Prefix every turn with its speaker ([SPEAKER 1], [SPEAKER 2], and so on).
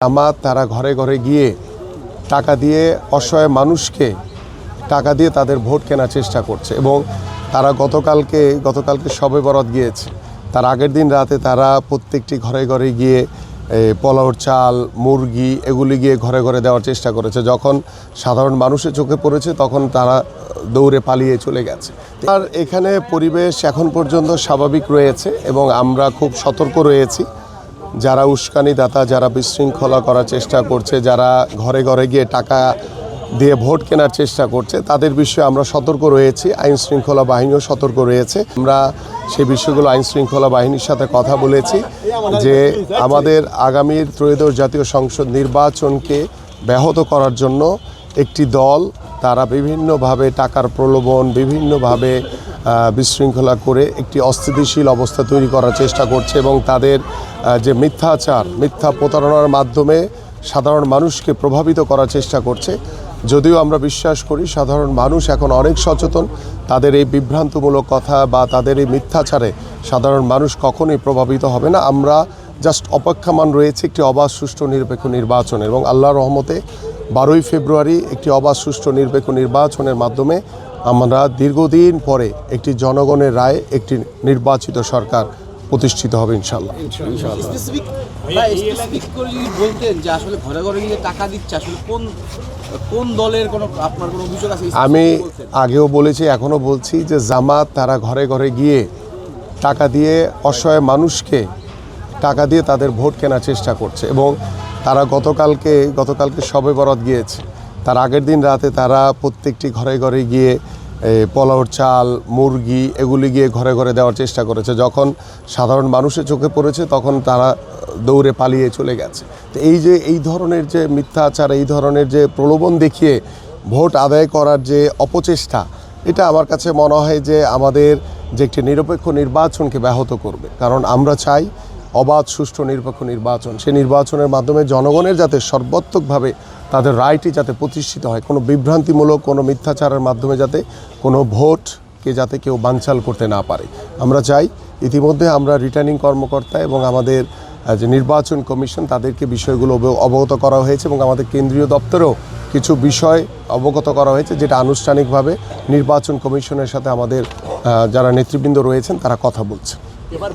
[SPEAKER 1] জামাত তারা ঘরে ঘরে গিয়ে টাকা দিয়ে অসহায় মানুষকে টাকা দিয়ে তাদের ভোট কেনার চেষ্টা করছে এবং তারা গতকালকে শবে বরাত গিয়েছে। তার আগের দিন রাতে তারা প্রত্যেকটি ঘরে ঘরে গিয়ে পোলাওর চাল, মুরগি এগুলি গিয়ে ঘরে ঘরে দেওয়ার চেষ্টা করেছে। যখন সাধারণ মানুষের চোখে পড়েছে তখন তারা দৌড়ে পালিয়ে চলে গেছে। আর এখানে পরিবেশ এখন পর্যন্ত স্বাভাবিক রয়েছে এবং আমরা খুব সতর্ক রয়েছি। যারা উস্কানিদাতা, যারা বিশৃঙ্খলা করার চেষ্টা করছে, যারা ঘরে ঘরে গিয়ে টাকা দিয়ে ভোট কেনার চেষ্টা করছে, তাদের বিষয়ে আমরা সতর্ক রয়েছি। আইন শৃঙ্খলা বাহিনীও সতর্ক রয়েছে। আমরা সেই বিষয়গুলো আইন শৃঙ্খলা বাহিনীর সাথে কথা বলেছি যে আমাদের আগামীর ত্রয়োদশ জাতীয় সংসদ নির্বাচনকে ব্যাহত করার জন্য একটি দল তারা বিভিন্নভাবে টাকার প্রলোভন, বিভিন্নভাবে বিশৃঙ্খলা করে একটি অস্থিতিশীল অবস্থা তৈরি করার চেষ্টা করছে এবং তাদের যে মিথ্যা প্রতারণার মাধ্যমে সাধারণ মানুষকে প্রভাবিত করার চেষ্টা করছে। যদিও আমরা বিশ্বাস করি সাধারণ মানুষ এখন অনেক সচেতন, তাদের এই বিভ্রান্তমূলক কথা বা তাদের এই মিথ্যাচারে সাধারণ মানুষ কখনোই প্রভাবিত হবে না। আমরা জাস্ট অপেক্ষমান রয়েছে একটি অবাধ, সুষ্ঠু, নিরপেক্ষ নির্বাচনের এবং আল্লাহর রহমতে 12ই ফেব্রুয়ারি একটি অবাধ, সুষ্ঠু, নিরপেক্ষ নির্বাচনের মাধ্যমে আমরা দীর্ঘদিন পরে একটি জনগণের রায়ে একটি নির্বাচিত সরকার প্রতিষ্ঠিত হবে ইনশাআল্লাহ।
[SPEAKER 2] বলতেন যে আসলে ঘরে ঘরে গিয়ে টাকা দিচ্ছে, আসলে কোন দলের আপনার কোনো অভিযোগ আছে?
[SPEAKER 1] আমি আগেও বলেছি, এখনও বলছি যে জামাত তারা ঘরে ঘরে গিয়ে টাকা দিয়ে অসহায় মানুষকে টাকা দিয়ে তাদের ভোট কেনার চেষ্টা করছে এবং তারা গতকালকে শবে বরাত গিয়েছে। তার আগের দিন রাতে তারা প্রত্যেকটি ঘরে ঘরে গিয়ে পোলাওর চাল, মুরগি এগুলি গিয়ে ঘরে ঘরে দেওয়ার চেষ্টা করেছে। যখন সাধারণ মানুষের চোখে পড়েছে তখন তারা দৌড়ে পালিয়ে চলে গেছে। তো এই ধরনের যে মিথ্যাচার, এই ধরনের যে প্রলোভন দেখিয়ে ভোট আদায় করার যে অপচেষ্টা, এটা আমার কাছে মনে হয় যে আমাদের যে একটি নিরপেক্ষ নির্বাচনকে ব্যাহত করবে। কারণ আমরা চাই অবাধ, সুষ্ঠু, নিরপেক্ষ নির্বাচন। সেই নির্বাচনের মাধ্যমে জনগণের যাতে সর্বাত্মকভাবে তাদের রায়টি যাতে প্রতিষ্ঠিত হয়, কোনো বিভ্রান্তিমূলক কোনো মিথ্যাচারের মাধ্যমে যাতে কোনো ভোটকে যাতে কেউ বানচাল করতে না পারে আমরা চাই। ইতিমধ্যে আমরা রিটার্নিং কর্মকর্তা এবং আমাদের যে নির্বাচন কমিশন তাদেরকে বিষয়গুলো অবগত করা হয়েছে এবং আমাদের কেন্দ্রীয় দপ্তরেও কিছু বিষয় অবগত করা হয়েছে, যেটা আনুষ্ঠানিকভাবে নির্বাচন কমিশনের সাথে আমাদের যারা নেতৃবৃন্দ রয়েছেন তারা কথা বলছে।
[SPEAKER 2] এবার